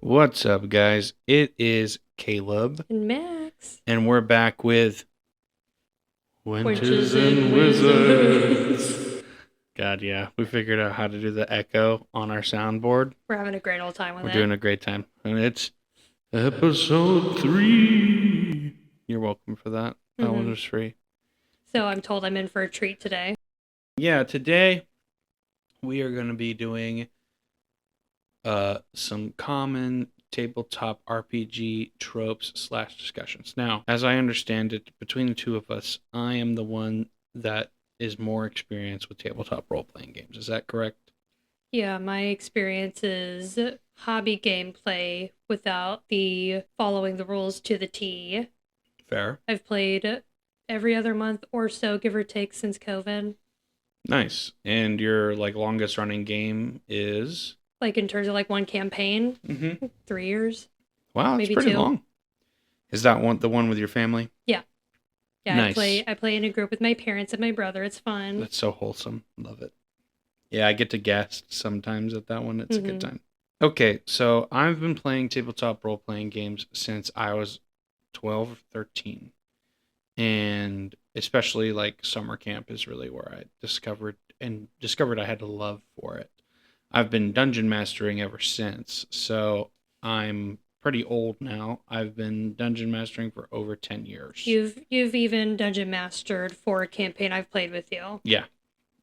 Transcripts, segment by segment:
What's up, guys? It is Caleb, And Max. and we're back with Witches Witches and and Wizards. Wizards. God, yeah, we figured out how to do the echo on our soundboard. We're having a great old time with We're it. doing a great time, and it's episode 3. You're welcome for that. That one hmm was free. So I'm told I'm in for a treat today. Yeah, today we are going to be doing some common tabletop RPG tropes slash discussions. Now, as I understand it, between the two of us, I am the one that is more experienced with tabletop role playing games. Is that correct? Yeah, my experience is hobby gameplay without the following the rules to the T. Fair. I've played every other month or so, give or take, since COVID. Nice. And your longest running game is? Like in terms of like one campaign, Mm-hmm. 3 years, Wow, that's maybe pretty two. long. Is that one the one with your family? Yeah. Yeah, I Nice. play I play in a group with my parents and my brother. It's fun. That's so wholesome. Love it. Yeah, I get to guest sometimes at that one. It's a good hmm time. Okay, so I've been playing tabletop role playing games since I was 12 or 13. And especially summer camp is really where I discovered I had a love for it. I've been dungeon mastering ever since. So I'm pretty old now. I've been dungeon mastering for over 10 years. You've even dungeon mastered for a campaign I've played with you. Yeah.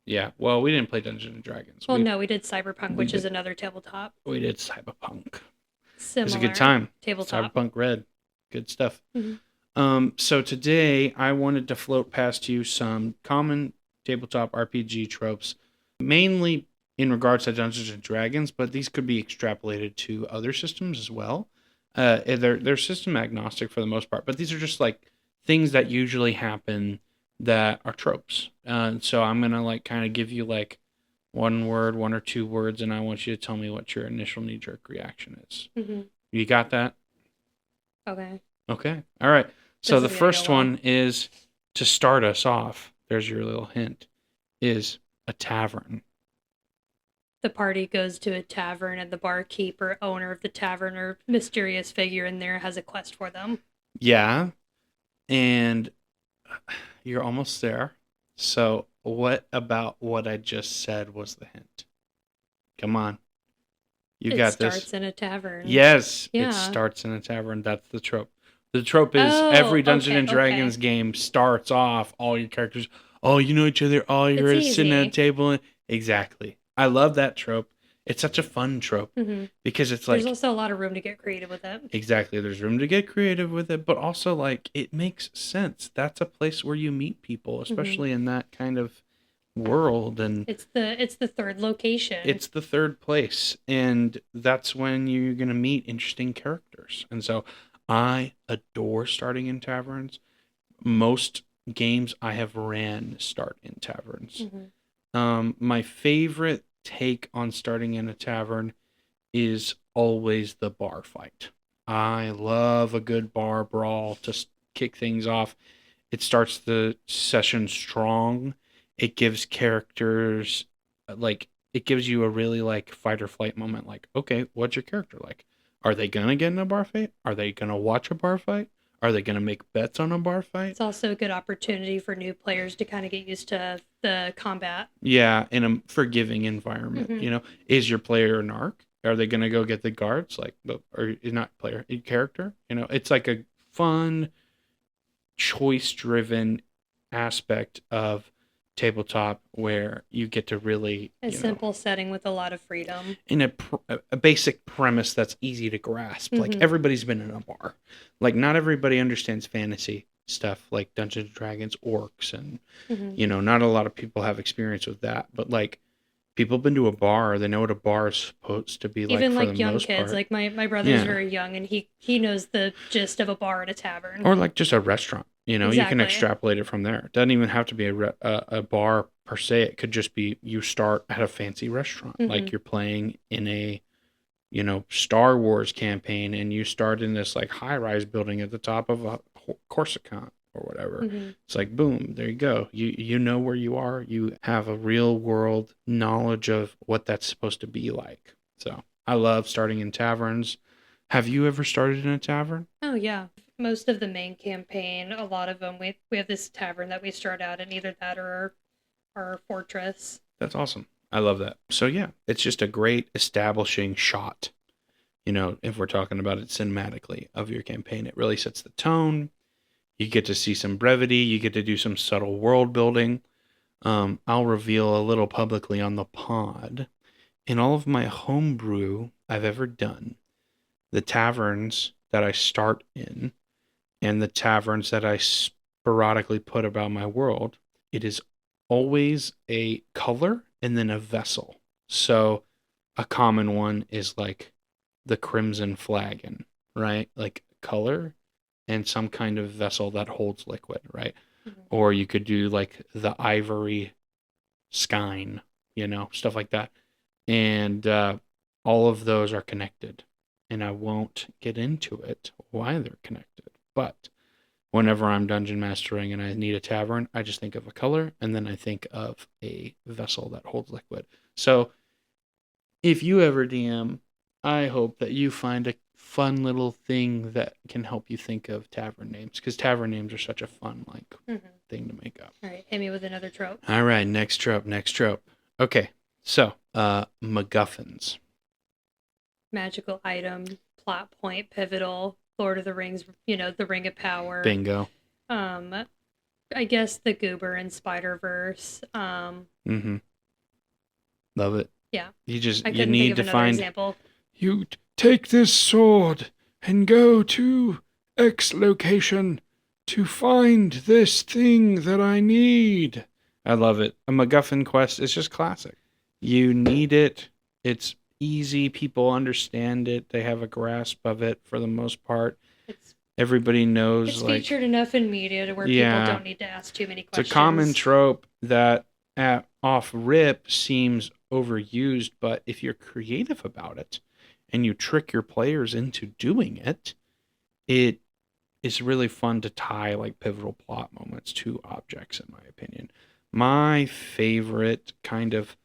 Yeah. Well, we didn't play Dungeons and Dragons. Well, no, we did Cyberpunk, we which is did another tabletop. we did Cyberpunk. It was a good Similar time. tabletop. Cyberpunk Red. Good stuff. Mm-hmm. So today I wanted to float past you some common tabletop RPG tropes, mainly in regards to Dungeons and Dragons, but these could be extrapolated to other systems as well. They're system agnostic for the most part, but these are just things that usually happen that are tropes. So I'm gonna kind of give you one word, one or two words, and I want you to tell me what your initial knee jerk reaction is. Mm-hmm. You got that? Okay. Okay. All right. So This the is gonna go first well. one is to start us off. There's your little hint. Is a tavern. The party goes to a tavern, and the barkeep or owner of the tavern or mysterious figure in there has a quest for them. Yeah, and you're almost there. So what about what I just said was the hint? Come on. You It got this. starts in a tavern. Yes, it Yeah. starts in a tavern. That's the trope. The trope is Oh, every Dungeons okay, and okay. Dragons game starts off all your characters, oh, you know each other, all It's you're sitting at a easy. table. Exactly. I love that trope. It's such a fun trope Mm-hmm. because it's There's also a lot of room to get creative with it. exactly, there's room to get creative with it, but also it makes sense. That's a place where you meet people, Mm-hmm. especially in that kind of world, and It's the third location. it's the third place, and that's when you're going to meet interesting characters. And so I adore starting in taverns. Most games I have ran start in taverns. Mm-hmm. My favorite take on starting in a tavern is always the bar fight. I love a good bar brawl to kick things off. It starts the session strong. It gives characters it gives you a really fight or flight moment. Okay, what's your character like? Are they gonna get in a bar fight? Are they gonna watch a bar fight? Are they gonna make bets on a bar fight? It's also a good opportunity for new players to kind of get used to the combat. Yeah, in a forgiving environment. Mm-hmm. Is your player an arc? Are they gonna go get the guards? Or not player, character? It's like a fun, choice-driven aspect of tabletop where you get to really, A simple setting with a lot of freedom. in a basic premise that's easy to grasp. Mm-hmm. Everybody's been in a bar. Not everybody understands fantasy stuff like Dungeons and Dragons, orcs, and Mm-hmm. not a lot of people have experience with that. But people have been to a bar, they know what a bar is supposed to be like Even for the like young most kids, part. like my brother's Yeah. very young, and he knows the gist of a bar at a tavern. Or just a restaurant. You can Exactly. extrapolate it from there. It doesn't even have to be a bar per se. It could just be you start at a fancy restaurant, Mm-hmm. like you're playing in a Star Wars campaign, and you start in this high rise building at the top of a Corsica or whatever. Mm-hmm. It's boom, there you go. You know where you are. You have a real world knowledge of what that's supposed to be like. So I love starting in taverns. Have you ever started in a tavern? Oh yeah. Most of the main campaign, a lot of them, we have this tavern that we start out in, either that or our fortress. That's awesome. I love that. So yeah, it's just a great establishing shot. If we're talking about it cinematically of your campaign, it really sets the tone. You get to see some brevity. You get to do some subtle world building. I'll reveal a little publicly on the pod. In all of my homebrew I've ever done, the taverns that I start in and the taverns that I sporadically put about my world, it is always a color and then a vessel. So a common one is like the crimson flagon, right? Like color and some kind of vessel that holds liquid, right? Mm-hmm. Or you could do like the ivory skein, stuff like that. And all of those are connected. And I won't get into it why they're connected. But whenever I'm dungeon mastering and I need a tavern, I just think of a color and then I think of a vessel that holds liquid. So if you ever DM, I hope that you find a fun little thing that can help you think of tavern names, because tavern names are such a fun thing to make up. All right, hit me with another trope. All right, next trope. Okay, so MacGuffins. Magical item, plot point, pivotal, Lord of the Rings, the Ring of Power. Bingo. I guess the Goober in Spider-Verse. Mm-hmm. Love it. Yeah. You need to find example. You take this sword and go to X location to find this thing that I need. I love it. A MacGuffin quest is just classic. You need it. It's easy. People understand it. They have a grasp of it for the most part. Everybody knows. It's featured enough in media to where people don't need to ask too many questions. It's a common trope that off rip seems overused, but if you're creative about it and you trick your players into doing it, it is really fun to tie like pivotal plot moments to objects, in my opinion. My favorite kind of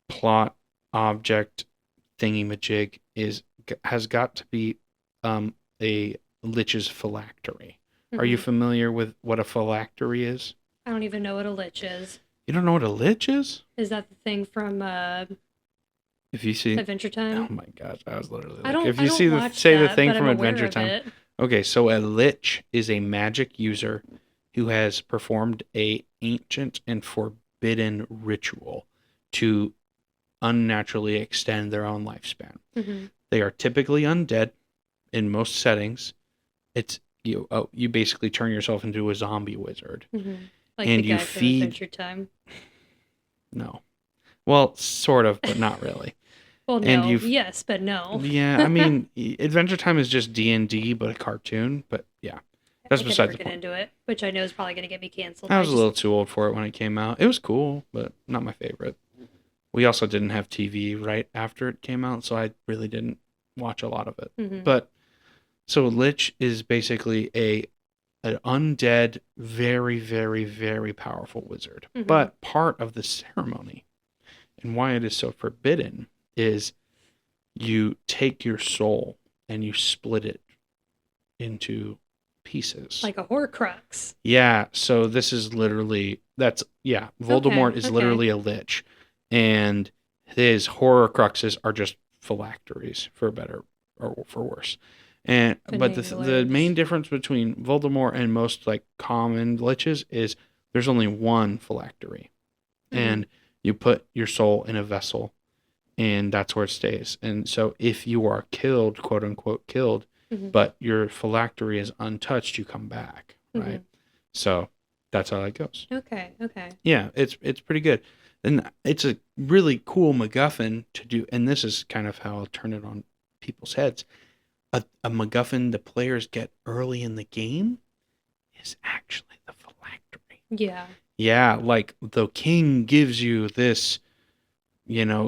plot object thingy-majig has got to be a lich's phylactery. Mm-hmm. Are you familiar with what a phylactery is? I don't even know what a lich is. You don't know what a lich is? Is that the thing from if you see Adventure Time? Oh my gosh, I was literally like, if you see the thing from Adventure Time. Okay, so a lich is a magic user who has performed a ancient and forbidden ritual to unnaturally extend their own lifespan. Mm-hmm. They are typically undead in most settings. It's you basically turn yourself into a zombie wizard. Mm-hmm. Like and the guy from Adventure Time. No. Well, sort of, but not really. Well, no. Yes, but no. Yeah, I mean, Adventure Time is just D&D, but a cartoon. But yeah, that's besides the point. Into it, which I know is probably going to get me canceled. I was a little too old for it when it came out. It was cool, but not my favorite. We also didn't have TV right after it came out, so I really didn't watch a lot of it. Mm-hmm. But so Lich is basically an undead, very, very, very powerful wizard. Mm-hmm. But part of the ceremony and why it is so forbidden is you take your soul and you split it into pieces. Like a Horcrux. Yeah, so this is literally, Voldemort is literally a lich. And his Horcruxes are just phylacteries, for better or for worse. But the main difference between Voldemort and most like common liches is there's only one phylactery. Mm-hmm. And you put your soul in a vessel and that's where it stays. And so if you are killed, quote unquote killed, mm-hmm. but your phylactery is untouched, you come back, right? Mm-hmm. So that's how that goes. Okay. Yeah, it's pretty good. And it's a really cool MacGuffin to do, and this is kind of how I'll turn it on people's heads. A MacGuffin the players get early in the game is actually the phylactery. Yeah. Yeah, like the king gives you this,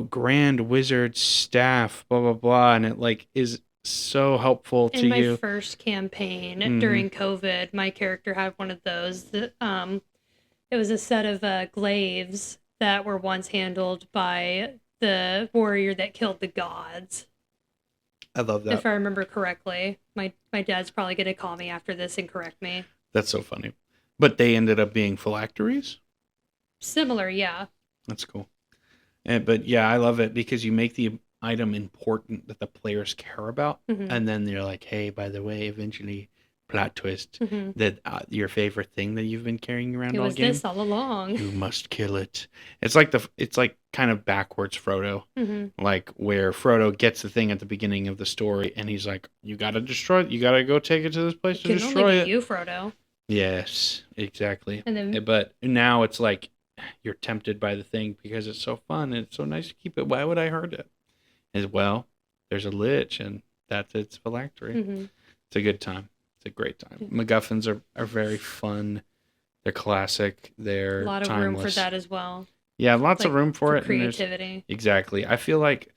grand wizard staff, blah, blah, blah, and it like is so helpful to you. In my first campaign mm-hmm. during COVID, my character had one of those. It was a set of glaives that were once handled by the warrior that killed the gods. I love that. If I remember correctly. My dad's probably going to call me after this and correct me. That's so funny. But they ended up being phylacteries? Similar, yeah. That's cool. But yeah, I love it because you make the item important that the players care about. Mm-hmm. And then they're like, hey, by the way, eventually, plot twist, Mm-hmm. that your favorite thing that you've been carrying around It all was game, this all along. you must kill it. It's like kind of backwards Frodo. Mm-hmm. Like where Frodo gets the thing at the beginning of the story and he's like, you gotta destroy it. You gotta go take it to this place It to can destroy only it. be you, Frodo. Yes, exactly. And then But now it's like you're tempted by the thing because it's so fun and it's so nice to keep it. Why would I hurt it? As well, there's a lich and that's its phylactery. mm-hmm. It's a good time. It's a great time. MacGuffins are very fun. They're classic. They're a lot of timeless. room for that as well. Yeah, lots of room for it. Creativity. Exactly. I feel like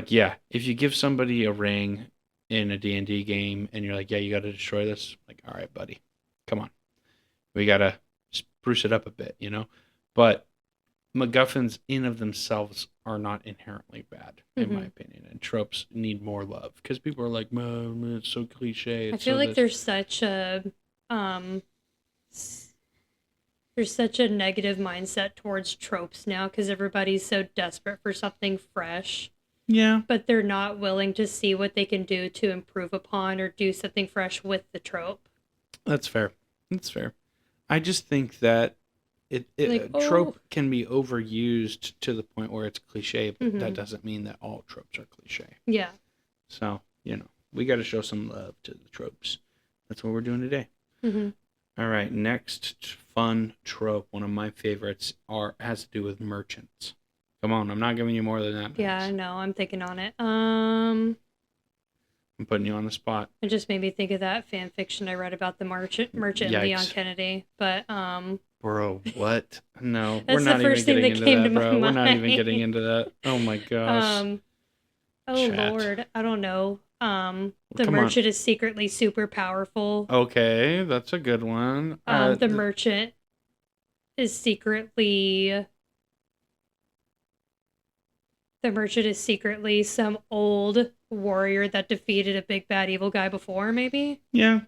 yeah, if you give somebody a ring in a D&D game and you're like, yeah, you got to destroy this. Like, all right, buddy, come on. We got to spruce it up a bit, you know? But MacGuffins in of themselves are not inherently bad, in my opinion. And tropes need more love because people are like, man, it's so cliche. I feel like there's such a negative mindset towards tropes now because everybody's so desperate for something fresh. Yeah. But they're not willing to see what they can do to improve upon or do something fresh with the trope. That's fair. That's fair. I just think that trope can be overused to the point where it's cliche, but that doesn't mean that all tropes are cliche. Yeah. So, we got to show some love to the tropes. That's what we're doing today. Mm-hmm. All right, next fun trope, one of my favorites, has to do with merchants. Come on, I'm not giving you more than that. Yeah, no, I'm thinking on it. I'm putting you on the spot. It just made me think of that fan fiction I read about the merchant Leon Kennedy. But bro, what? No, we're not even getting into that, bro. We're not even getting into that. Oh my gosh. Chat. Lord, I don't know. The merchant is secretly super powerful. Okay, that's a good one. The merchant is secretly some old warrior that defeated a big bad evil guy before, maybe? Yeah.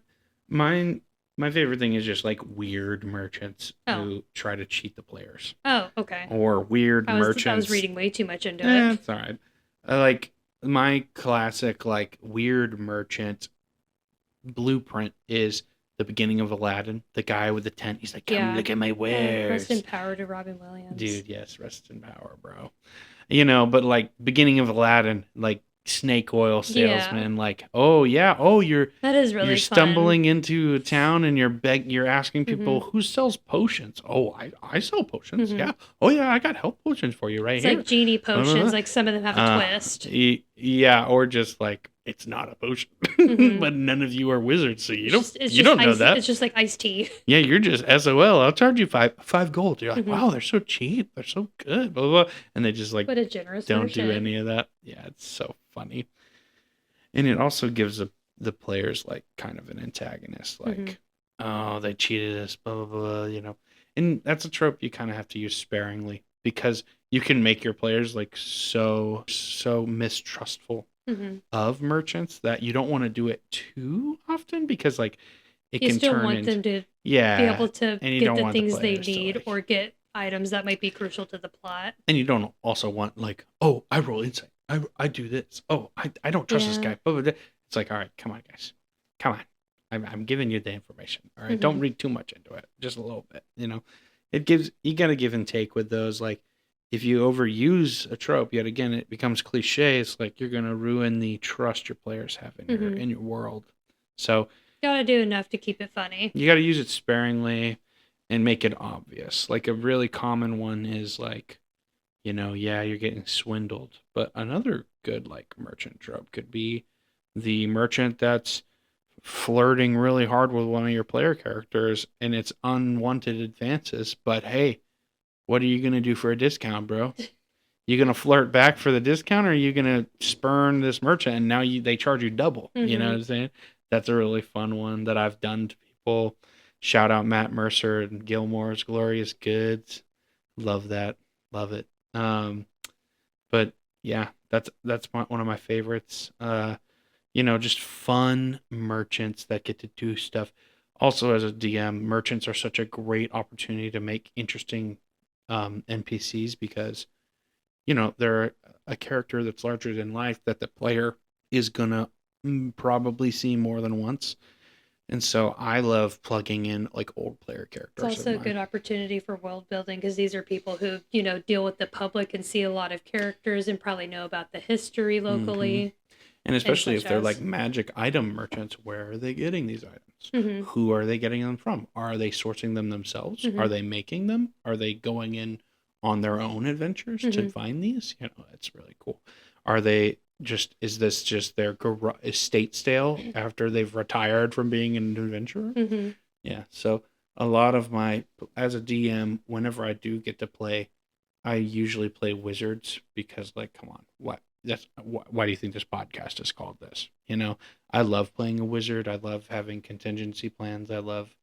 My favorite thing is just like weird merchants who try to cheat the players. Oh, okay. Or weird merchants. I was reading way too much into it. It's all right. Like my classic like weird merchant blueprint is the beginning of Aladdin. The guy with the tent. He's like, come look at my wares. Rest in power to Robin Williams. Dude, yes, rest in power, bro. But like beginning of Aladdin, like snake oil salesman, like, that is really you're stumbling into a town and you're asking people who sells potions. Oh, I sell potions. Yeah. Oh yeah, I got health potions for you right here. It's like genie potions, like some of them have a twist. Yeah, or just like it's not a potion, but none of you are wizards, so you don't know that. It's just like iced tea. Yeah, you're just SOL. I'll charge you five gold. You're like, wow, they're so cheap. They're so good. Blah, blah, blah. And they just like what a generous don't merchant. do any of that. Yeah, it's so funny. And it also gives the players like kind of an antagonist, like, oh, they cheated us, blah, blah, blah, And that's a trope you kind of have to use sparingly because you can make your players like so mistrustful of merchants that you don't want to do it too often because like it you can still turn want into them to be able to get the things they need or get items that might be crucial to the plot. And you don't also want like, oh, I roll insight. I do this. Oh, I don't trust this guy. It's like, all right, come on, guys. Come on. I'm giving you the information. All right. Don't read too much into it. Just a little bit, you got to give and take with those. Like if you overuse a trope, yet again, it becomes cliche. It's like you're going to ruin the trust your players have in your world. So you got to do enough to keep it funny. You got to use it sparingly and make it obvious. Like a really common one is like, you're getting swindled. But another good like merchant trope could be the merchant that's flirting really hard with one of your player characters and it's unwanted advances. But hey, what are you going to do for a discount, bro? You going to flirt back for the discount or are you going to spurn this merchant and now they charge you double? You know what I'm saying? That's a really fun one that I've done to people. Shout out Matt Mercer and Gilmore's Glorious Goods. Love that. Love it. But yeah, that's one of my favorites. just fun merchants that get to do stuff. Also, as a DM, merchants are such a great opportunity to make interesting NPCs because, they're a character that's larger than life that the player is going to probably see more than once. And so I love plugging in like old player It's characters of also a mine. good opportunity for world building because these are people who, deal with the public and see a lot of characters and probably know about the history Hmm. locally And and especially such if they're like as. magic item merchants, where are they getting these items? Hmm. Who are they getting them from? Are they sourcing them themselves? Hmm. Are they making them? Are they going in on their own adventures to Hmm. find these? It's really cool. Are they is this just their estate stale after they've retired from being an adventurer? Hmm. Yeah. So a lot of as a DM, whenever I do get to play, I usually play wizards because, like, come on, why do you think this podcast is called this? I love playing a wizard. I love having contingency plans. I love,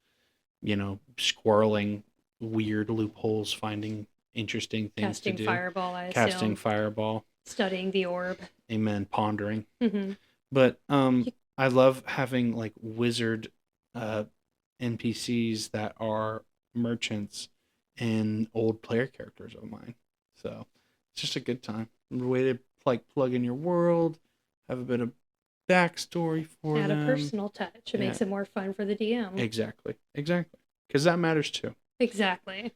squirreling weird loopholes, finding interesting things to Casting do, fireball, I casting assume. fireball. Studying the orb. Amen. Pondering. Hmm. But I love having like wizard uh, NPCs that are merchants and old player characters of mine. So it's just a good time. A way to like plug in your world, have a bit of backstory for Add a them. personal touch. It Yeah, makes it more fun for the DM. exactly. Exactly. Because that matters too. Exactly.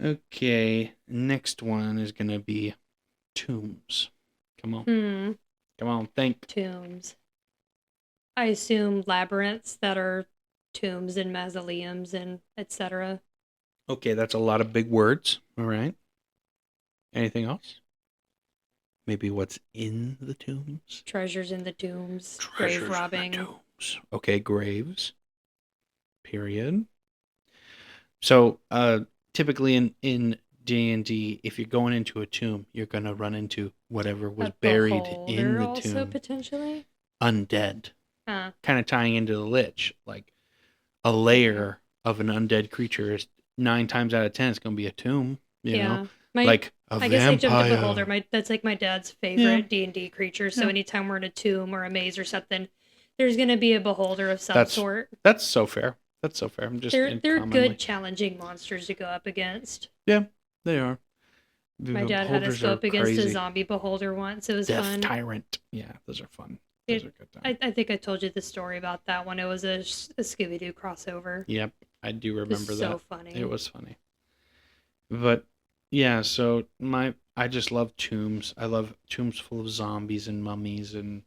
Okay, next one is going to be tombs. Come on. Hmm. Come on, think. Tombs. I assume labyrinths that are tombs and mausoleums and etc. Okay, that's a lot of big words. All right. Anything else? Maybe what's in the tombs? Treasures in the tombs. Grave Treasures in the robbing. tombs. Okay, graves. Period. So, typically in D&D, if you're going into a tomb, you're going to run into whatever was A buried in beholder the also tomb. potentially. Undead. Huh. Kind of tying into the lich. Like a Okay. layer of an undead creature is 9 times out of 10 it's going to be a tomb, Yeah. My like a I guess I jumped to beholder. vampire. That's like my dad's Yeah, favorite D&D creature. So yeah. anytime we're in a tomb or a maze or something, there's gonna be a beholder of some That's sort. that's so fair. That's so fair. I'm just in They're good commonly. challenging monsters to go up against. Yeah, they are. My The dad had us beholders go are up against a crazy. zombie beholder once. It was Death fun. Tyrant. Yeah, those are fun. Those It, are good time. I think I told you the story about that one. It was a Scooby Doo crossover. Yep, I do It was remember so that. It funny. was funny. But yeah, so I just love tombs. I love tombs full of zombies and mummies and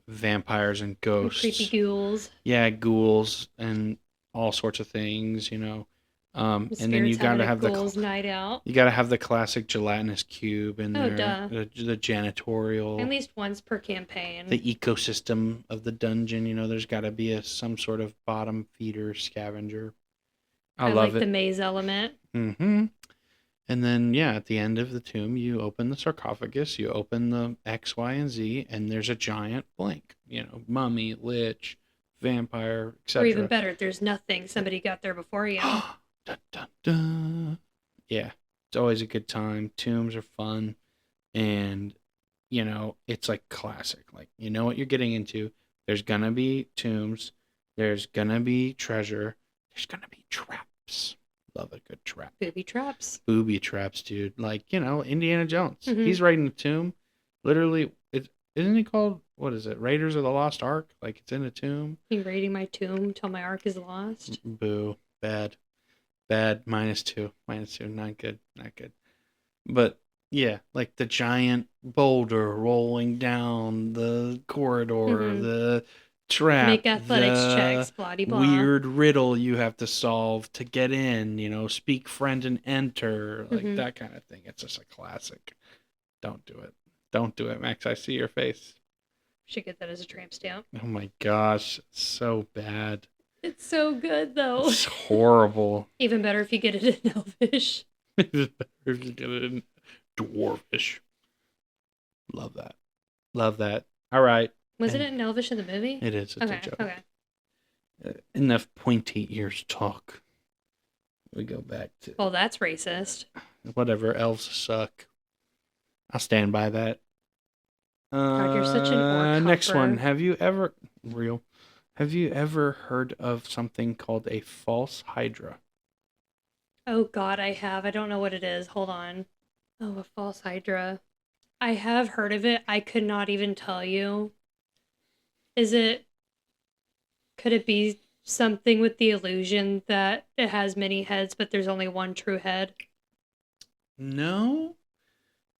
vampires and And creepy ghosts. ghouls. Yeah, ghouls and all sorts of things, And And then spirits having a ghouls night out. you got to have the classic gelatinous cube in Oh, there, duh. the At janitorial, least once per campaign. the ecosystem of the dungeon. There's got to be some sort of bottom feeder scavenger. I I love like the it. maze element. Mm-hmm. And then, yeah, at the end of the tomb, you open the sarcophagus, you open the X, Y, and Z, and there's a giant blank. Mummy, lich, vampire, Or even etc. better, there's nothing. Somebody got there before you. Dun, dun, dun. Yeah, it's always a good time. Tombs are fun, and it's like classic. Like you know what you're getting into. There's gonna be tombs. There's gonna be treasure. There's gonna be traps. Love a good trap. Booby traps. Booby traps, dude. Like Indiana Jones. Mm-hmm. He's right in the tomb. Literally, isn't he called what is it? Raiders of the Lost Ark. Like it's in a tomb. You raiding my tomb till my ark is lost. Boo. Bad. Bad. -2. -2. Not good. Not good. But yeah, like the giant boulder rolling down the corridor, Mm-hmm. the trap, Make athletics the checks, blah de blah. weird riddle you have to solve to get in, speak friend and enter, like Mm-hmm. that kind of thing. It's just a classic. Don't do it. Don't do it, Max. I see your face. Should get that as a tramp stamp. Oh my gosh, it's so bad. It's so good though. It's horrible. Even better if you get it in Elvish. It's better if you get it in dwarfish. Love that. Love that. All right. Was it And in Elvish in the movie? it is. It's Okay, a joke. okay. Enough pointy ears talk. We go back to Well, that's racist. whatever. Elves suck. I'll stand by that. God, you're such an orc Next one. humper. Have you ever real? Have you ever heard of something called a false hydra? Oh God, I have. I don't know what it is. Hold on. Oh, a false hydra. I have heard of it. I could not even tell you. Is it, could it be something with the illusion that it has many heads, but there's only one true head? No,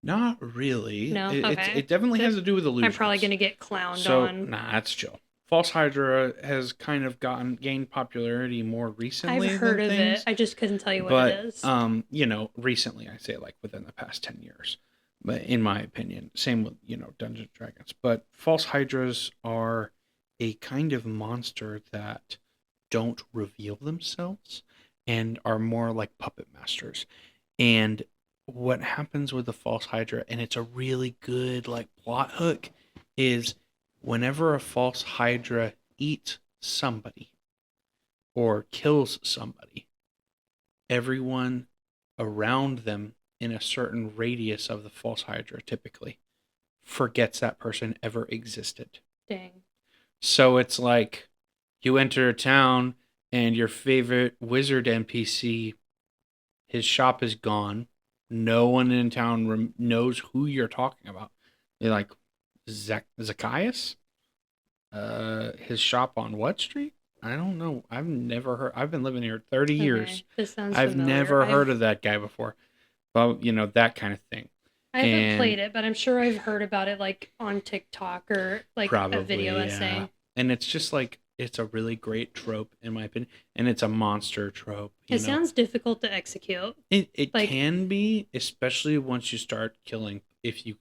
not really. No? It Okay. definitely has Th- to do with I'm probably illusions. going to get clowned So, on. nah, that's chill. False Hydra has kind of gained popularity more I've recently than heard of it. things, I just couldn't tell you what it but is. recently I say like within the past 10 years. But in my opinion, same with, Dungeons and Dragons. But false hydras are a kind of monster that don't reveal themselves and are more like puppet masters. And what happens with the false hydra, and it's a really good like plot hook, is whenever a false hydra eats somebody or kills somebody, everyone around them in a certain radius of the false hydra typically forgets that person ever existed. Dang. So it's like you enter a town and your favorite wizard NPC, his shop is gone. No one in town knows who you're talking about. You're like, Zacchaeus? His shop on what street? I don't know. I've never heard. I've been living here 30 years. Okay. This sounds I've familiar. never heard of that guy before. Well, that kind of thing. I haven't And played it, but I'm sure I've heard about it like on TikTok or like a video probably, yeah. essay. And it's just like, it's a really great trope, in my opinion. And it's a monster trope, It sounds difficult to execute. It Like, can be, especially once you start killing, if you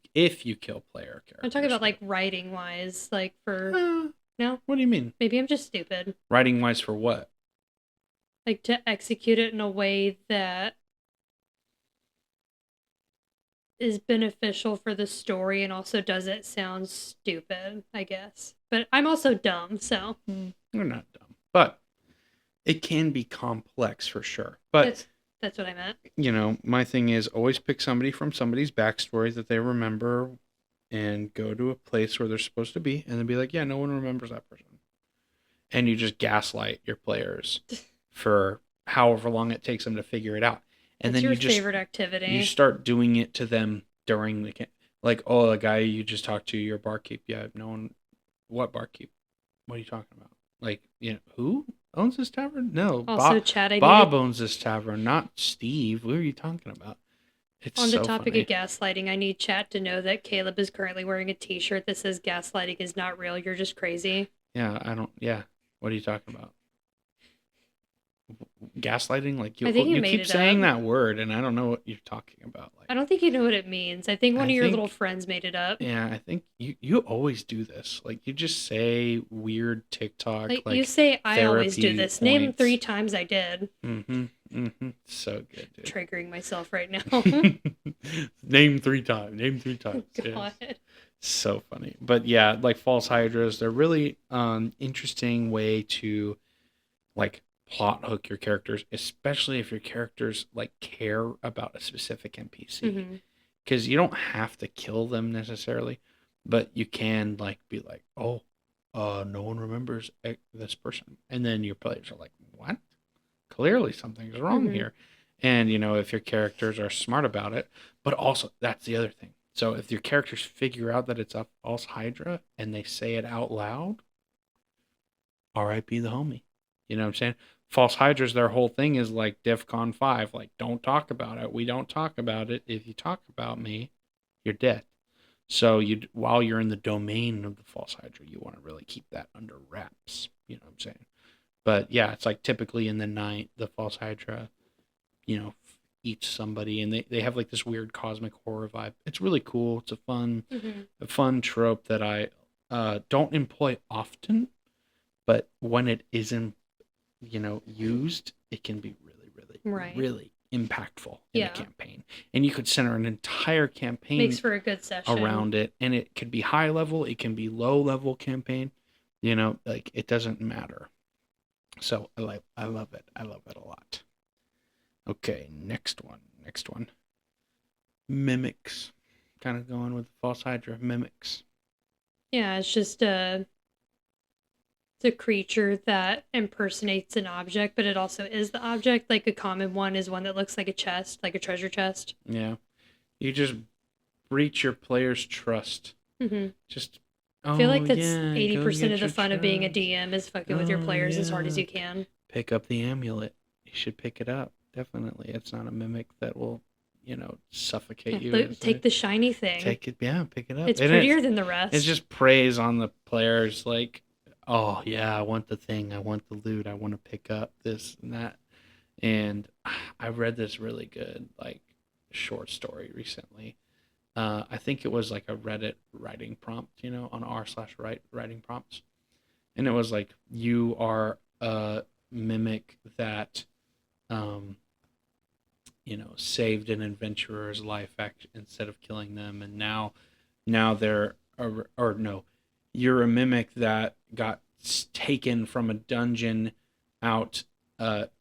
kill player characters. I'm talking about like writing wise, like for Uh, no, what do you mean? maybe I'm just stupid. Writing wise for what? Like to execute it in a way that is beneficial for the story and also doesn't sound stupid, I guess. But I'm also dumb, so You're not dumb. But it can be complex for sure. But that's what I meant. my thing is always pick somebody from somebody's backstory that they remember and go to a place where they're supposed to be and then be like, yeah, no one remembers that person. And you just gaslight your players for however long it takes them to figure it out. And That's then your favorite activity. You start doing it to them during like, oh, the guy you just talked to, your barkeep. Yeah, no one, what barkeep? What are you talking about? Like, who owns this tavern? No, Also, Chad, Bob owns this tavern, not Steve. What are you talking about? It's on the so topic funny. of gaslighting, I need chat to know that Caleb is currently wearing a t-shirt that says gaslighting is not real, you're just crazy. Yeah, I don't, yeah. What are you talking about? Gaslighting? Like I think you made keep it saying up. that word and I don't know what you're talking about. Like, I don't think you know what it means. I think one I of your think little friends made it up. Yeah, I think you always do this. Like you just say weird TikTok Like you like say, I always do therapy this. Name points. 3 times I did. So good, dude. Triggering myself right now. Name 3 times. Name 3 times. God. Yes. So funny. But yeah, like false hydras, they're really interesting way to like plot hook your characters, especially if your characters like care about a specific NPC. Because you don't have to kill them necessarily, but you can like be like, oh, no one remembers this person, and then your players are like, what? Clearly something's wrong here. And if your characters are smart about it, but also that's the other thing. So if your characters figure out that it's a false hydra and they say it out loud, R.I.P. the homie. You know what I'm saying? False hydras, their whole thing is like DEFCON 5, like don't talk about it. We don't talk about it. If you talk about me, you're dead. So while you're in the domain of the false hydra, you want to really keep that under wraps. You know what I'm saying? But yeah, it's like typically in the night, the false hydra, eats somebody, and they have like this weird cosmic horror vibe. It's really cool. It's a fun trope that I don't employ often, but when it isn't, used, it can be really, really, really impactful in a campaign. And you could center an entire campaign makes for a good session around it, and it could be high level, it can be low level campaign. Like it doesn't matter. So I love it. I love it a lot. Okay, next one. Mimics. Kind of going with the false hydra. Mimics. Yeah, it's a creature that impersonates an object, but it also is the object. Like a common one is one that looks like a chest, like a treasure chest. Yeah. You just breach your player's trust. Hmm. Just, I feel oh like that's yeah, go 80% of get the your fun of being a chest. DM is fucking with your Oh players as hard as yeah. you can. Pick up the amulet. You should pick it up. Definitely. It's not a mimic that will, suffocate you. Take the shiny thing. Take it, yeah, pick it up. It's And prettier than the it's rest. just praise on the players like, oh yeah, I want the thing, I want the loot, I want to pick up this and that. And I read this really good like short story recently. I think it was like a Reddit writing prompt, on r/writing prompts, and it was like you are a mimic that, um, saved an adventurer's life instead of killing them, and now they're or no, you're a mimic that got taken from a dungeon out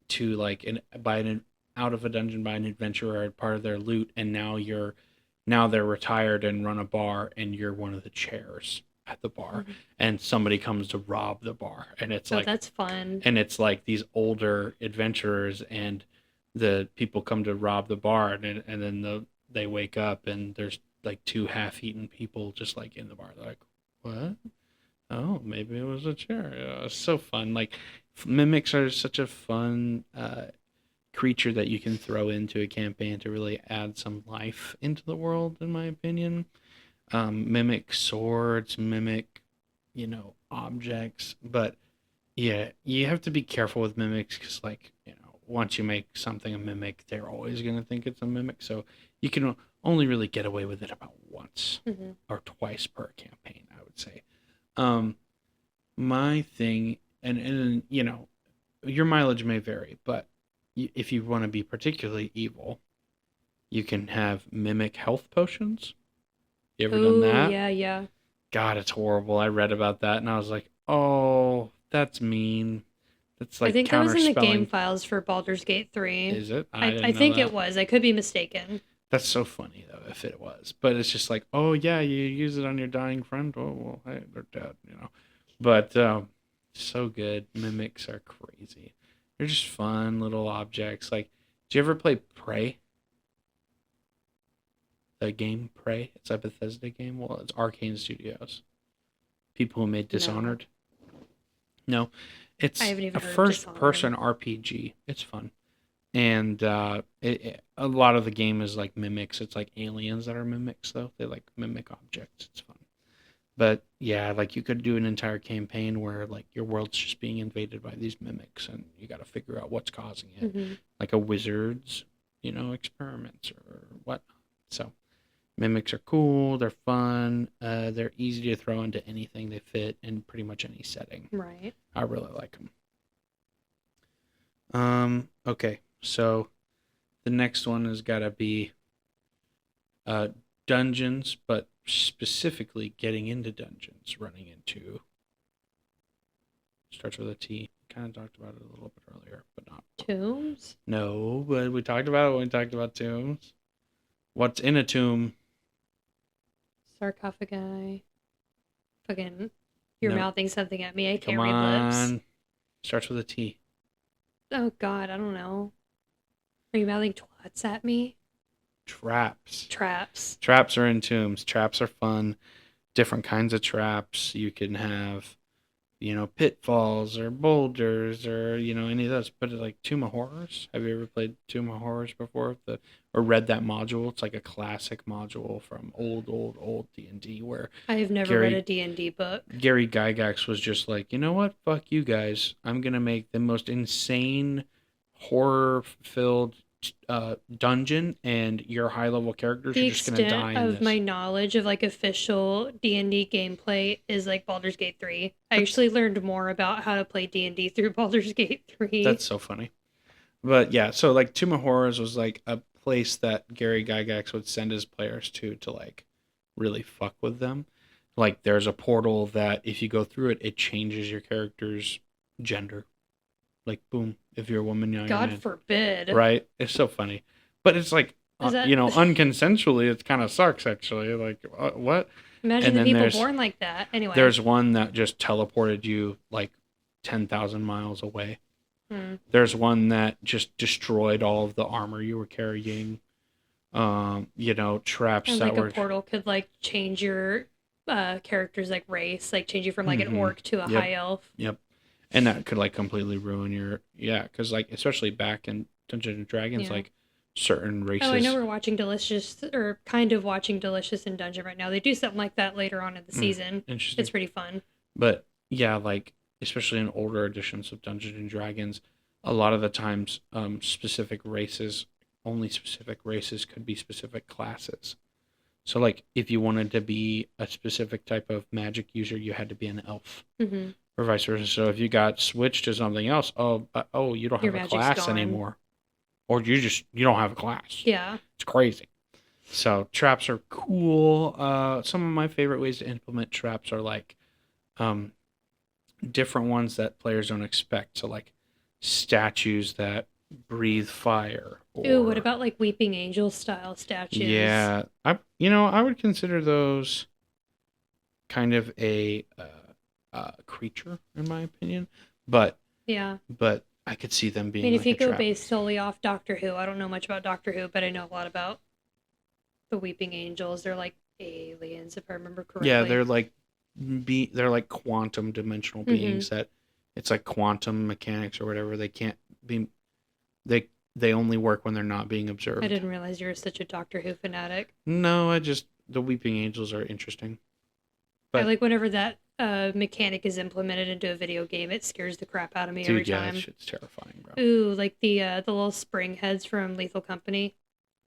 to like an by an out of a dungeon by an adventurer, part of their loot, and now they're retired and run a bar, and you're one of the chairs at the bar, Mhm. and somebody comes to rob the bar, and Oh, that's fun. it's like these older adventurers, and the people come to rob the bar, and then they wake up, and there's like two half-eaten people just like in the bar. They're like, what? Oh, maybe it was a chair. Yeah, it's so fun. Like mimics are such a fun creature that you can throw into a campaign to really add some life into the world, in my opinion. Mimic swords, mimic, objects, but yeah, you have to be careful with mimics because, like, once you make something a mimic, they're always going to think it's a mimic. So you can only really get away with it about once Hmm. or twice per campaign, I would say. Um, my thing, and your mileage may vary, but if you want to be particularly evil, you can have mimic health potions. You ever done Oh, that? yeah, yeah. God, it's horrible. I read about that and I was like, oh, that's mean. That's I like think that was in the game counterspelling. files for Baldur's Gate 3. Is it? I I didn't know think it that. was. I could be mistaken. That's so funny though, if it was. But it's just like, oh yeah, you use it on your dying friend. Oh well, hey, they're dead. But so good. Mimics are crazy. They're just fun little objects. Like, do you ever play Prey? The game Prey. It's a Bethesda game. Well, it's Arcane Studios. People who made No. Dishonored. No, I it's haven't a even heard of first-person Dishonored. RPG. It's fun, and a lot of the game is like mimics. It's like aliens that are mimics, though. They like mimic objects. It's fun, but yeah, like you could do an entire campaign where like your world's just being invaded by these mimics, and you got to figure out what's causing it, Hmm. like a wizard's, experiments or what. So mimics are cool. They're fun. They're easy to throw into anything. They fit in pretty much any setting. Right. I really like them. Okay, so the next one has got to be uh, dungeons, but specifically getting into dungeons, running into starts with a T. Kind of talked about it a little bit earlier, but not. Tombs? No, but we talked about it when we talked about tombs. What's in a tomb? Sarcophagi. Fucking. You're No, mouthing something at me. I come can't read lips. on. Starts with a T. Oh, God. I don't know. Are you mouthing twats at me? Traps. Traps. Traps are in tombs. Traps are fun. Different kinds of traps. You can have, pitfalls or boulders or, any of those. But like Tomb of Horrors. Have you ever played Tomb of Horrors before? Or read that module? It's like a classic module from old D&D where I have never read a Gary D&D book. Gary Gygax was just like, you know what? Fuck you guys. I'm gonna make the most insane horror-filled dungeon, and your high-level characters are The just gonna extent die in of this. my knowledge of like official D&D gameplay is like Baldur's Gate 3. I That's actually learned more about how to play D&D through Baldur's Gate 3. that's so funny. But yeah, so like Tomb of Horrors was like a place that Gary Gygax would send his players to like really fuck with them. Like there's a portal that if you go through it, it changes your character's gender. Like boom, if you're a woman, now you're a God man. forbid. Right? It's so funny, but it's like Is that unconsensually. It kind of sucks actually. Like what? Imagine And the then people born like that. Anyway. there's one that just teleported you like 10,000 miles away. Hmm. There's one that just destroyed all of the armor you were carrying. Traps And that like a were. portal could like change your character's like race, like change you from like an Mm-hmm. orc to a Yep. high elf. Yep. And that could like completely ruin your. Yeah, because like, especially back in Dungeons and Dragons, Yeah. like certain Oh, I know races. we're watching Delicious, or kind of watching Delicious in Dungeon right now. They do something like that later on in the season. Interesting. It's pretty fun. But yeah, like especially in older editions of Dungeons and Dragons, a lot of the times, only specific races could be specific classes. So like if you wanted to be a specific type of magic user, you had to be an elf, Mm-hmm. or vice versa. So if you got switched to something else, you don't Your have a magic's class gone. anymore, or you don't have a class. Yeah. It's crazy. So traps are cool. Some of my favorite ways to implement traps are like um, different ones that players don't expect. So like statues that breathe fire. Ooh, what Or about like Weeping Angel style statues? yeah, I would consider those kind of a creature in my opinion, but Yeah. I could see them I being mean, if like you a go trap. based solely off Doctor Who, I don't know much about Doctor Who, but I know a lot about the Weeping Angels. They're like aliens, if I remember Yeah, correctly. they're like quantum dimensional Mm-hmm. beings that it's like quantum mechanics or whatever. They can't be they only work when they're not being I observed. didn't realize you were such a Doctor Who fanatic. No, the weeping angels are interesting. I But like whenever that mechanic is implemented into a video game. It scares the crap out of me every dude, yeah, that time. shit's terrifying, bro. Ooh, like the little spring heads from Lethal Company.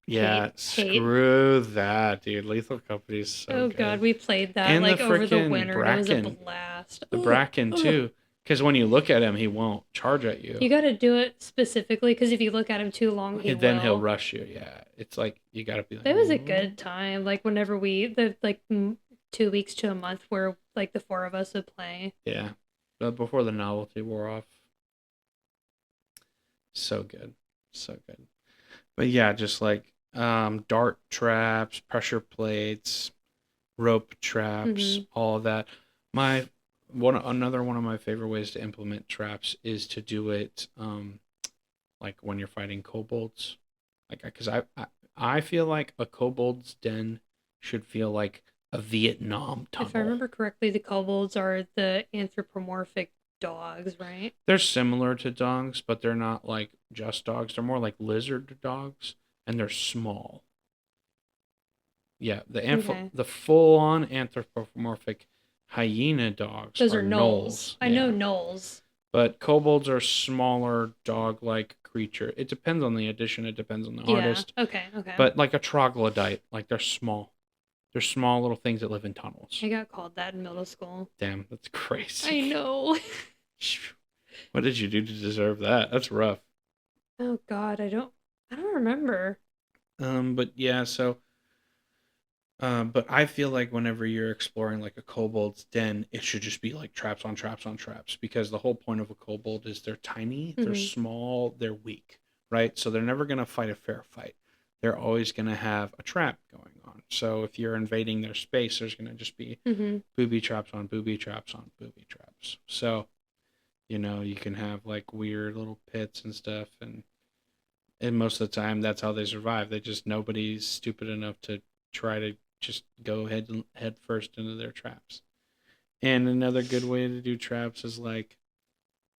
Yeah, Hate. screw that, dude. Lethal Company is so Oh god, good. we played that And the like over the freaking winter and it was a Bracken, blast. the Ugh, Bracken ugh. too. Because when you look at him, he won't charge at you. You got to do it specifically because if you look at him too long, he And then he'll will. rush you. Yeah, it's like you gotta be like, That was a "Ooh." good time. Like whenever the 2 weeks to a month where like the four of us would play. Yeah. But before the novelty wore off, so good, so good. But yeah, just like dart traps, pressure plates, rope traps, Mm-hmm. all of that. Another one of my favorite ways to implement traps is to do it like when you're fighting kobolds, like because I feel like a kobold's den should feel like a Vietnam If I tunnel. remember correctly, the kobolds are the anthropomorphic dogs, right? They're similar to dogs, but they're not like just dogs. They're more like lizard dogs, and they're small. Yeah, Okay. the full on anthropomorphic hyena dogs Those are are gnolls. gnolls. I know Yeah. gnolls. But kobolds are smaller dog like creature. It depends on the edition, it depends on the Yeah. artist. Okay. Okay. But like a troglodyte, like they're small. They're small little things that live in tunnels. I got called that in middle school. Damn, that's I crazy. know. What did you do to deserve that? That's rough. Oh God, I don't remember. But yeah, so but I feel like whenever you're exploring like a kobold's den, it should just be like traps on traps on traps because the whole point of a kobold is they're tiny, they're Mm-hmm. small, they're weak, right? So they're never going to fight a fair fight. They're always going to have a trap going on. So if you're invading their space, there's going to just be Mm-hmm. booby traps on booby traps on booby traps. So, you can have like weird little pits and stuff and most of the time that's how they survive. Nobody's stupid enough to try to just go head first into their traps. And another good way to do traps is like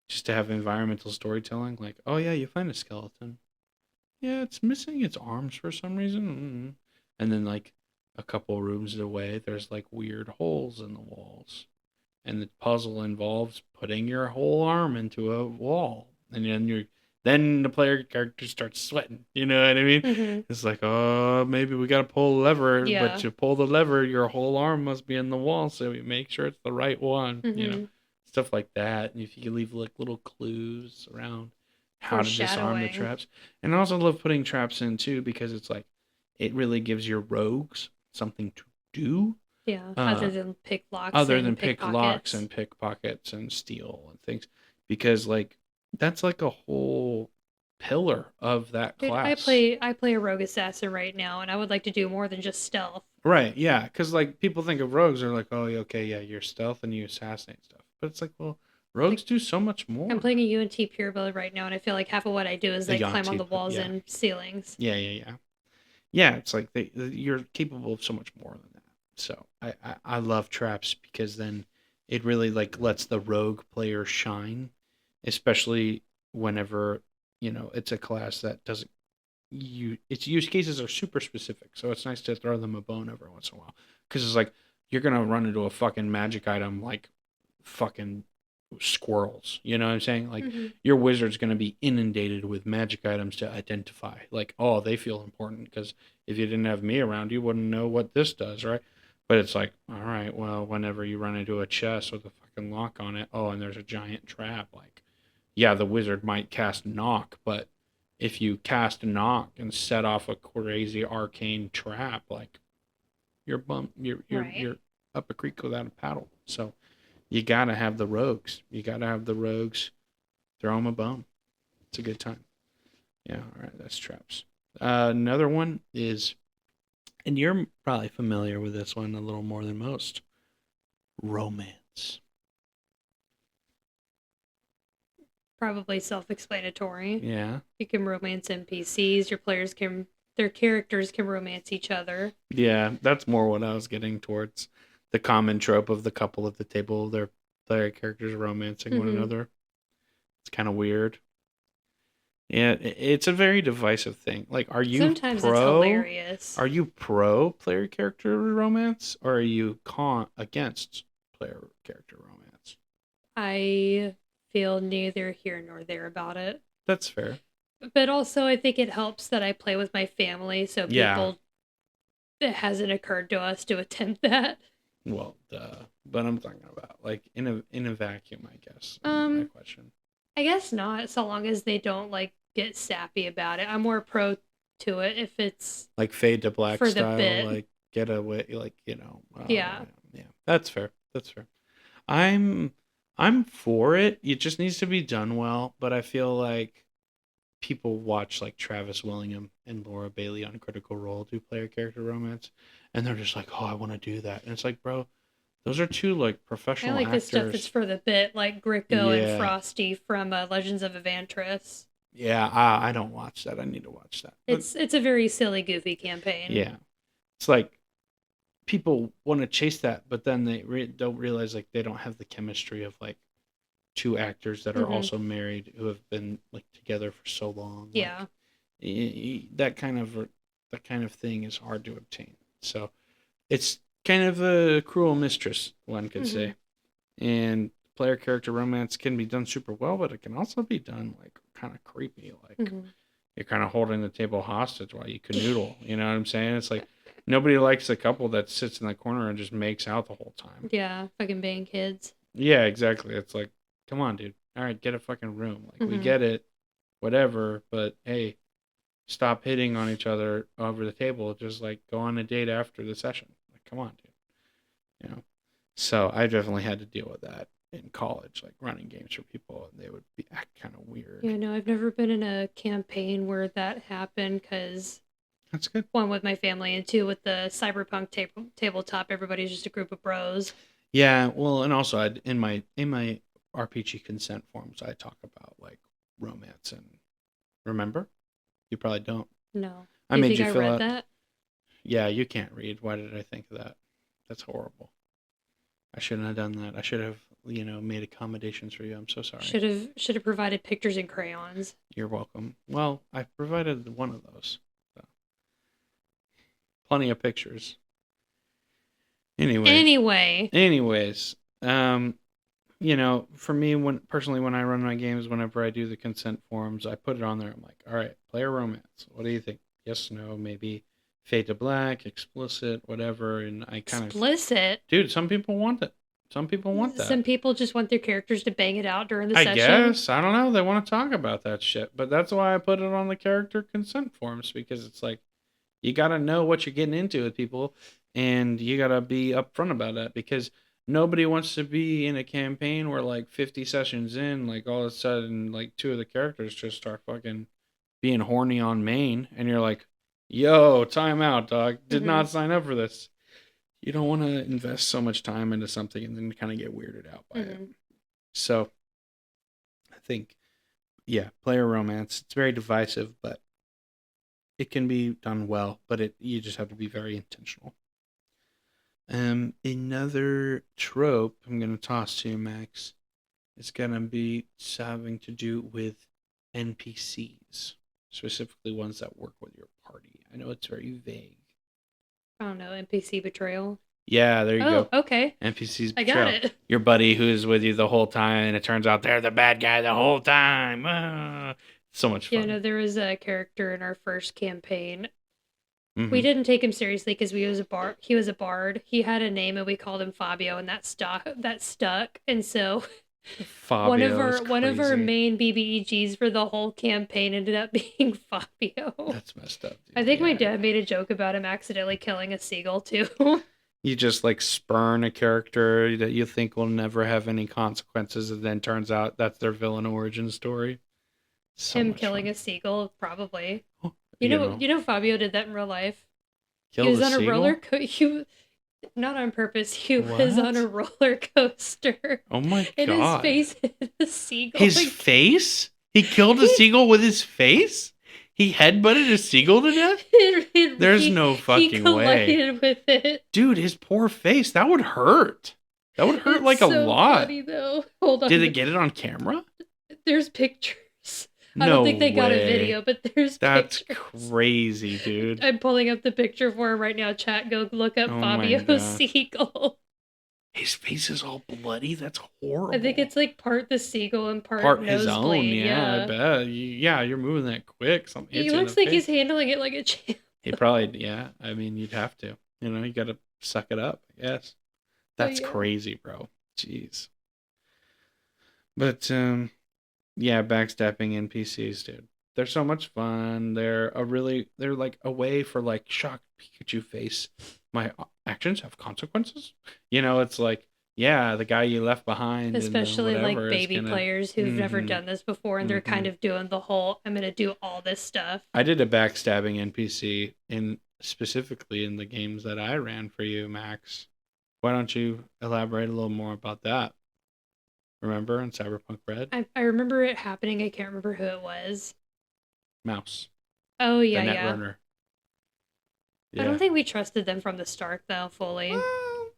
just to have environmental storytelling. Like, oh yeah, you find a skeleton. Yeah, it's missing its arms for some reason. And then like a couple rooms away, there's like weird holes in the walls. And the puzzle involves putting your whole arm into a wall, and then the player character starts sweating. You know what I mean? Mm-hmm. It's like, oh, maybe we gotta pull a lever, but Yeah. to pull the lever, your whole arm must be in the wall, so we make sure it's the right one. Mm-hmm. Stuff like that. And if you leave like little clues around how to disarm the Foreshadowing. traps, and I also love putting traps in too because it's like it really gives your rogues something to do Yeah. uh, Other than pick locks other and than pick locks pickpockets. and pickpockets and steal and things because like that's like a whole pillar of that Dude, class. I play a rogue assassin right now, and I would like to do more than just stealth. Right, yeah, because like people think of rogues are like, oh, yeah, okay, yeah, you're stealth and you assassinate stuff, but it's like, well, rogues Like do so much I'm more. playing a UNT pure build right now, and I feel like half of what I do is A like climb on Yonti, the walls yeah, and ceilings. yeah, yeah, yeah, yeah. It's like you're capable of so much more than that. So I love traps because then it really like lets the rogue player shine, especially whenever it's a class that doesn't its use cases are super specific. So it's nice to throw them a bone every once in a while because it's like you're gonna run into a fucking magic item like fucking squirrels. You know what I'm saying? Like Hmm. your wizard's going to be inundated with magic items to identify. Like, oh, they feel important because if you didn't have me around, you wouldn't know what this does, right? But it's like, all right, well, whenever you run into a chest with a fucking lock on it, oh, and there's a giant trap, like, yeah, the wizard might cast knock, but if you cast knock and set off a crazy arcane trap, like Right. you're up a creek without a paddle. So you gotta have the rogues. You gotta have the rogues. Throw them a bone. It's a good time. Yeah, all right, that's traps. Another one is, and you're probably familiar with this one a little more than most. Romance. Probably self-explanatory. Yeah, You can romance NPCs. Their characters can romance each other. yeah, that's more what I was getting towards. The common trope of the couple at the table, their player characters romancing one Hmm. another. It's kind of weird. Yeah, it's a very divisive thing. Like, Sometimes it's hilarious. are you pro player character romance, or are you con against player character romance? I feel neither here nor there about it. That's fair. But also, I think it helps that I play with my family, so Yeah. people, it hasn't occurred to us to attempt that. Well, duh. But I'm talking about like in a vacuum, I guess. My Um, question. I guess not, so long as they don't like get sappy about it. I'm more pro to it if it's Like fade to black for the style, bit. like get away, like Yeah. yeah, that's fair. That's fair. I'm I'm for it. It just needs to be done well. But I feel like people watch like Travis Willingham and Laura Bailey on Critical Role do player character romance, and they're just like, oh, I want to do that. And it's like, bro, those are two like I professional like the stuff that's actors. for the bit, like Gricko and Yeah, Frosty from Legends of Evantris. yeah. I don't watch that. I need to watch that. But It's a very silly, goofy campaign. yeah, it's like people want to chase that, but then they don't realize like they don't have the chemistry of like two actors that are Hmm. also married who have been like together for so long. Like Yeah. that kind of thing is hard to obtain. So it's kind of a cruel mistress, one could Hmm. say. And player character romance can be done super well, but it can also be done like kind of creepy. Like Hmm. you're kind of holding the table hostage while you canoodle. You know what I'm saying? It's like nobody likes a couple that sits in the corner and just makes out the whole time. Yeah, fucking bang kids. Yeah, exactly. It's like, come on, dude. All right, get a fucking room. Like we Hmm. get it, whatever. But hey, stop hitting on each other over the table. Just like go on a date after the session. Like, come on, dude. You know. So I definitely had to deal with that in college, like running games for people, and they would be act kind of weird. Yeah, no, I've never been in a campaign where that happened because That's good. one with my family and two with the cyberpunk tabletop. Everybody's just a group of bros. Yeah, well, and also in my RPG consent forms, I talk about like romance and remember, you probably don't. No, I do you made think you I fill read out. that? Yeah, you can't read. Why did I think of that? That's horrible. I shouldn't have done that. I should have, made accommodations for you. I'm so sorry. Should have provided pictures and crayons. You're welcome. Well, I provided one of those. So, plenty of pictures. Anyway, Anyway, anyways, for me, when I run my games, whenever I do the consent forms, I put it on there. I'm like, all right, player romance. What do you think? Yes, no, maybe fade to black, explicit, whatever. And I kind of, explicit. dude, some people want it. Some people want that. Some people just want their characters to bang it out during the I session. guess. I don't know. They want to talk about that shit. But that's why I put it on the character consent forms because it's like, you got to know what you're getting into with people and you got to be upfront about that because nobody wants to be in a campaign where like 50 sessions in, like all of a sudden, like two of the characters just start fucking being horny on main, and you're like, yo, time out, dog. Did Mm-hmm. not sign up for this. You don't want to invest so much time into something and then kind of get weirded out by it. Mm-hmm. So I think, yeah, player romance, it's very divisive, but it can be done well, but you just have to be very intentional. Another trope I'm gonna toss to you, Max, is gonna be having to do with NPCs, specifically ones that work with your party. I know it's very vague. I don't know, NPC betrayal. Yeah, there you Oh, go. okay. NPCs I got betrayal. it. Your buddy who's with you the whole time, and it turns out they're the bad guy the whole time. So much Yeah, fun. no, there was a character in our first campaign. We Mm-hmm. didn't take him seriously because he was a bard. He was a bard. He had a name, and we called him Fabio, and that stuck. That stuck. And so Fabio is one of our crazy. main BBEGs for the whole campaign ended up being Fabio. That's messed up, dude. I think my Yeah. dad made a joke about him accidentally killing a seagull too. You just like spurn a character that you think will never have any consequences, and then turns out that's their villain origin story. So Him much killing fun. a seagull, probably. Oh, You know, Fabio did that in real life. He killed was a on a seagull? not on purpose. He was on What? a roller coaster, Oh my and his god. face hit a seagull. His face? He killed a seagull with his face? He headbutted a seagull to death? There's no he fucking way. collided with it. Dude, his poor face. That would hurt. That would hurt It's like a so lot. funny though. Hold on. Did they get it on camera? There's pictures. I No don't think they got a way. video, but there's That's pictures. crazy, dude. I'm pulling up the picture for him right now. Chat, go look up Oh my Fabio gosh. Seagull. His face is all bloody. That's horrible. I think it's like part the seagull and part his own. nosebleed. Yeah, I bet. Yeah, you're moving that quick. Something hits He you in looks the like face. he's handling it like a champ. He probably, yeah. I mean, you'd have to. You got to suck it up. Yes. That's yeah. crazy, bro. Jeez. But yeah, backstabbing NPCs, dude. They're so much fun. They're like a way for like shocked Pikachu face. My actions have consequences. It's like, yeah, the guy you left behind, Especially and like whatever is baby gonna. players who've never Mhm. done this before and they're kind of doing the whole I'm gonna do all this stuff. I did a backstabbing NPC specifically in the games that I ran for you, Max. Why don't you elaborate a little more about that? Remember in Cyberpunk Red? I remember it happening. I can't remember who it was. Mouse. Oh yeah, the yeah. Netrunner. I don't think we trusted them from the start though fully.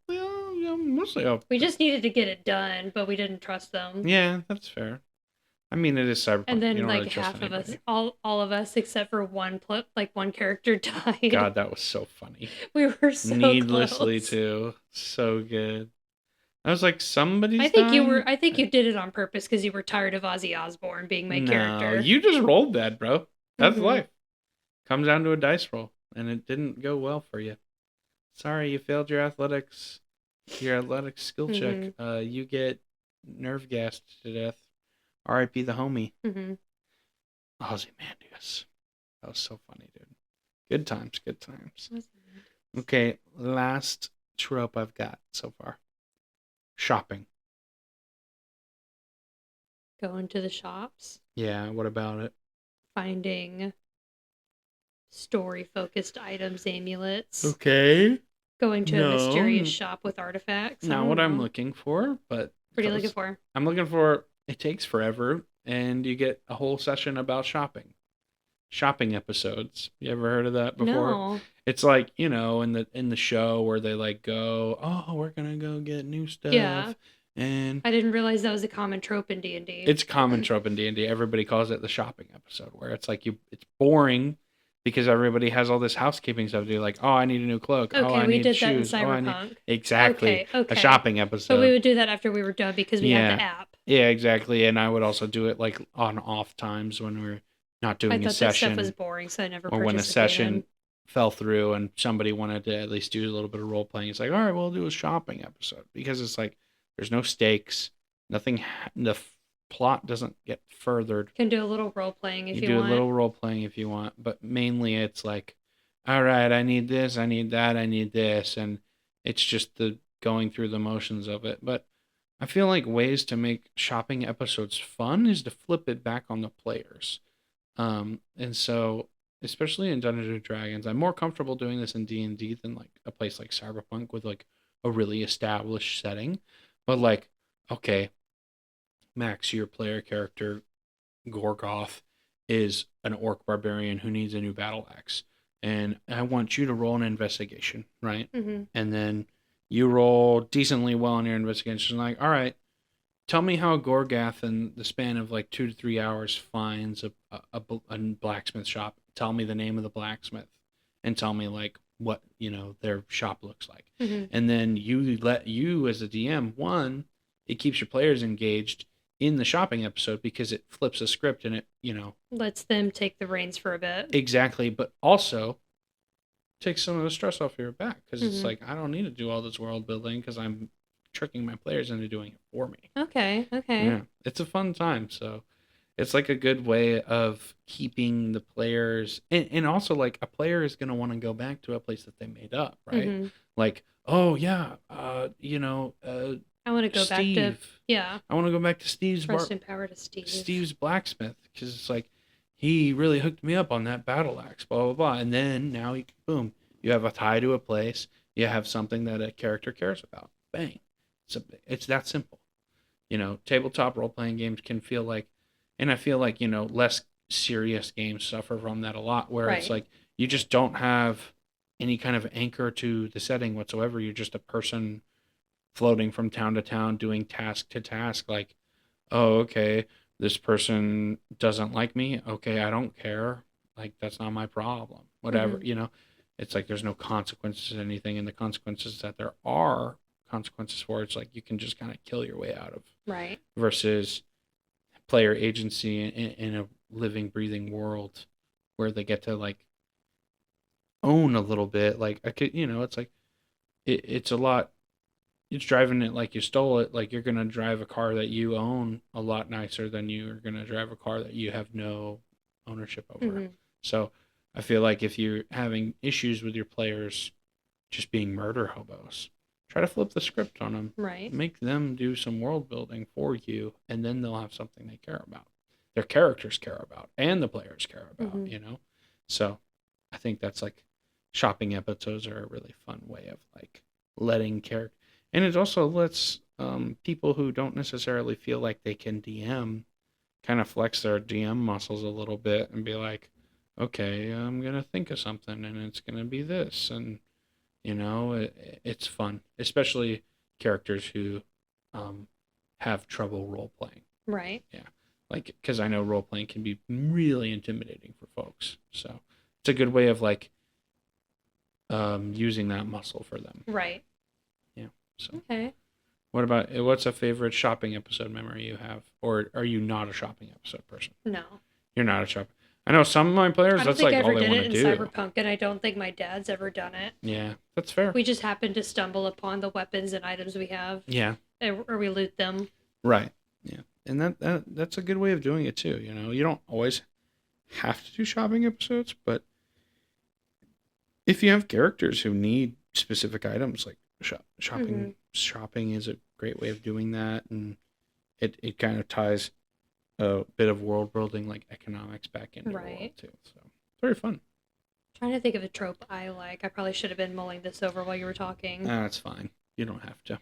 Yeah, mostly. We just needed to get it done, but we didn't trust them. Yeah, that's fair. I mean, it is Cyberpunk. And then you don't like really trust half of anybody. us, all of us except for one character died. God, that was so funny. We were so needlessly close. too. So good. I was like, somebody's I think dying? I think you did it on purpose because you were tired of Ozzy Osbourne being my character. You just rolled bad, bro. That's Mhm. life. Comes down to a dice roll, and it didn't go well for you. Sorry, you failed your athletic skill check. You get nerve gassed to death. R.I.P. the homie. Ozymandias. That was so funny, dude. Good times, good times. Okay, last trope I've got so far. Shopping. Going to the shops. Yeah, what about it? Finding story-focused items, amulets. Okay. Going to a mysterious shop with artifacts. Not what I'm looking for, but... What are you looking for? I'm looking for... It takes forever, and you get a whole session about shopping. Shopping episodes. You ever heard of that before? No. It's like, in the show where they like go, oh, we're gonna go get new stuff. Yeah. And I didn't realize that was a common trope in D&D. It's a common trope in D&D. Everybody calls it the shopping episode, where it's like it's boring because everybody has all this housekeeping stuff to do. Like, oh, I need a new cloak. Okay, I we need did shoes. that in Cyberpunk. Exactly. Okay. A shopping episode. But we would do that after we were done because we had the app. Yeah, exactly. And I would also do it like on off times when we were not doing a session. I thought that stuff was boring, so I never participated. Or when a session fell through and somebody wanted to at least do a little bit of role playing. It's like, all right, we'll do a shopping episode. Because it's like, there's no stakes. Nothing, the plot doesn't get furthered. Can do a little role playing if you want. You do a little role playing if you want, but mainly it's like, all right, I need this, I need that, I need this, and it's just the going through the motions of it. But I feel like ways to make shopping episodes fun is to flip it back on the players. And so, especially in Dungeons and Dragons, I'm more comfortable doing this in D&D than like a place like Cyberpunk with like a really established setting. But like, okay, Max, your player character Gorgoth is an orc barbarian who needs a new battle axe. And I want you to roll an investigation, right? Mm-hmm. And then you roll decently well on your investigation. Like, all right, tell me how Gorgath, in the span of like 2 to 3 hours, finds a blacksmith shop. Tell me the name of the blacksmith and tell me like what, their shop looks like. Mm-hmm. And then you as a DM, one, it keeps your players engaged in the shopping episode because it flips a script and it. Lets them take the reins for a bit. Exactly, but also takes some of the stress off your back because it's Mm-hmm. like I don't need to do all this world building because I'm tricking my players into doing it for me. Okay. Yeah, it's a fun time. So it's like a good way of keeping the players, and also like a player is going to want to go back to a place that they made up, right? Mm-hmm. Like, oh yeah, I want to go back to, Steve. yeah. I want to go back to Rest in power to Steve. Steve's blacksmith because it's like he really hooked me up on that battle axe, blah blah blah, and then now boom, you have a tie to a place, you have something that a character cares about. Bang, it's that simple. Tabletop role playing games can feel like, and I feel like less serious games suffer from that a lot, where it's Right. like you just don't have any kind of anchor to the setting whatsoever. You're just a person floating from town to town doing task to task, like, oh, okay, this person doesn't like me. Okay, I don't care. Like, that's not my problem. Whatever, Mm-hmm. it's like there's no consequences to anything. And the consequences that there are consequences for, it's like you can just kind of kill your way out of. Right. Versus player agency in a living, breathing world where they get to like own a little bit. Like, I could, it's like, it's a lot. It's driving it like you stole it. Like you're gonna drive a car that you own a lot nicer than you are gonna drive a car that you have no ownership over. Mm-hmm. So I feel like if you're having issues with your players just being murder hobos, try to flip the script on them. Right. Make them do some world building for you, and then they'll have something they care about. Their characters care about, and the players care about. Mm-hmm. So I think that's like shopping episodes are a really fun way of like letting character, and it also lets people who don't necessarily feel like they can DM kind of flex their DM muscles a little bit and be like, okay, I'm gonna think of something, and it's gonna be this, and it's fun, especially characters who have trouble role playing. Right. Yeah, like because I know role playing can be really intimidating for folks, so it's a good way of like using that muscle for them. Right. Yeah. So. Okay. What's a favorite shopping episode memory you have, or are you not a shopping episode person? No. You're not a shopping. I know some of my players. That's like all they want to do. I don't think I ever did it in Cyberpunk, and I don't think my dad's ever done it. Yeah, that's fair. We just happen to stumble upon the weapons and items we have. Yeah. Or we loot them. Right. Yeah, and that's a good way of doing it too. You don't always have to do shopping episodes, but if you have characters who need specific items, like shopping is a great way of doing that, and it kind of ties a bit of world building, like economics, back into the world too. So very fun. Trying to think of a trope I like. I probably should have been mulling this over while you were talking. That's fine. You don't have to.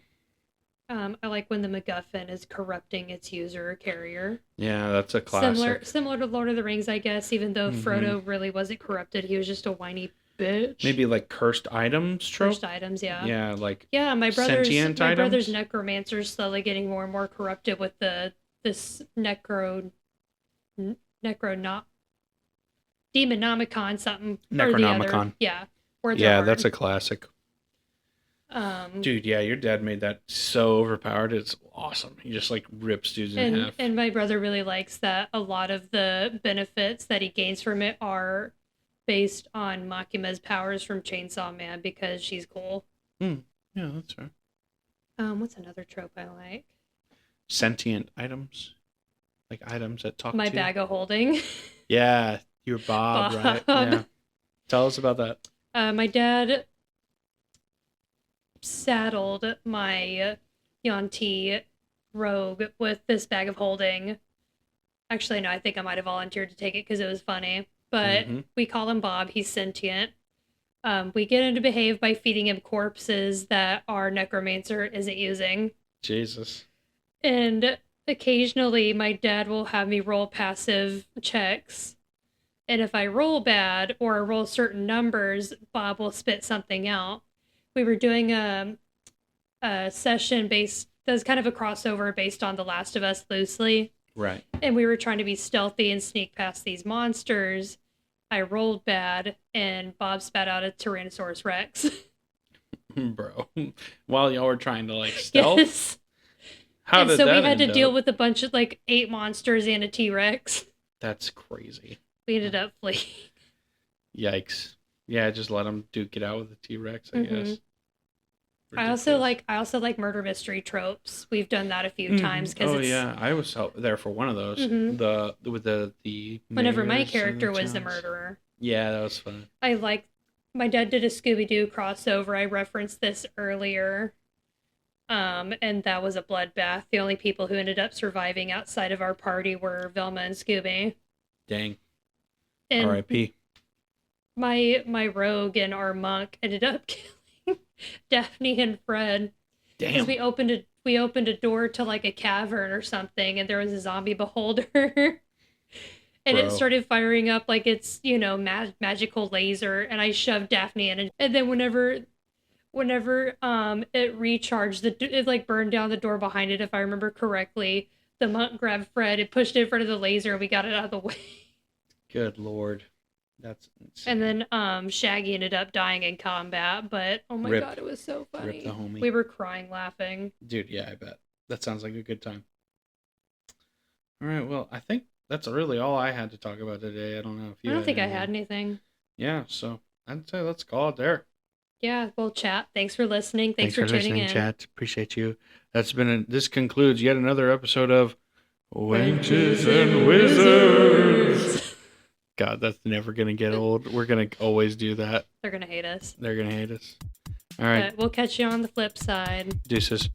I like when the MacGuffin is corrupting its user or carrier. Yeah, that's a classic. Similar to Lord of the Rings, I guess. Even though Frodo really wasn't corrupted, he was just a whiny bitch. Maybe like cursed items trope. Cursed items, yeah. Yeah, like my brother's items? necromancer's slowly getting more and more corrupted with this not Demonomicon something or the other. Yeah. Yeah, that's a classic. Dude, yeah, your dad made that so overpowered. It's awesome. He just like rips dudes in half. And my brother really likes that a lot of the benefits that he gains from it are based on Makima's powers from Chainsaw Man because she's cool. Yeah, that's fair. What's another trope I like? Sentient items. Like items that talk to you. My bag of holding. Yeah, you're Bob, right? Yeah. Tell us about that. My dad saddled my Yuan-Ti rogue with this bag of holding Actually, no, I think I might have volunteered to take it because it was funny. But we call him Bob. He's sentient. We get him to behave by feeding him corpses that our necromancer isn't using. Jesus. And occasionally, my dad will have me roll passive checks. And if I roll bad or roll certain numbers, Bob will spit something out. We were doing a session based, that's kind of a crossover based on The Last of Us loosely. Right. And we were trying to be stealthy and sneak past these monsters. I rolled bad, and Bob spat out a Tyrannosaurus Rex. Bro. While y'all were trying to, like, stealth? Yes. How and did so that we had to end deal up? with a bunch of, like, 8 monsters and a T-Rex. That's crazy. We ended up fleeing. Yikes. Yeah, just let them duke it out with the T-Rex, I guess. I also like murder mystery tropes. We've done that a few times because yeah, I was there for one of those. With the whenever my mayors and character was the towns. murderer. Yeah, that was fun. My dad did a Scooby-Doo crossover. I referenced this earlier. And that was a bloodbath. The only people who ended up surviving outside of our party were Velma and Scooby. Dang. And R.I.P. My rogue and our monk ended up killing Daphne and Fred. Damn. Because we opened a door to like a cavern or something, and there was a zombie beholder. And it started firing up like it's, magical laser, and I shoved Daphne in. And then whenever it recharged, it like burned down the door behind it, if I remember correctly. The monk grabbed Fred, it pushed it in front of the laser, and we got it out of the way. Good Lord. That's insane. And then Shaggy ended up dying in combat, but oh my god, it was so funny. Rip the homie. We were crying laughing. Dude, yeah, I bet. That sounds like a good time. All right, well, I think that's really all I had to talk about today. I don't know if you I don't think I had anything. Yeah, so I'd say let's call it there. Yeah, well, chat, thanks for listening. Thanks for tuning in. Chat. Appreciate you. This concludes yet another episode of Wenches and Wizards. God, that's never going to get old. We're going to always do that. They're going to hate us. They're going to hate us. All right. But we'll catch you on the flip side. Deuces.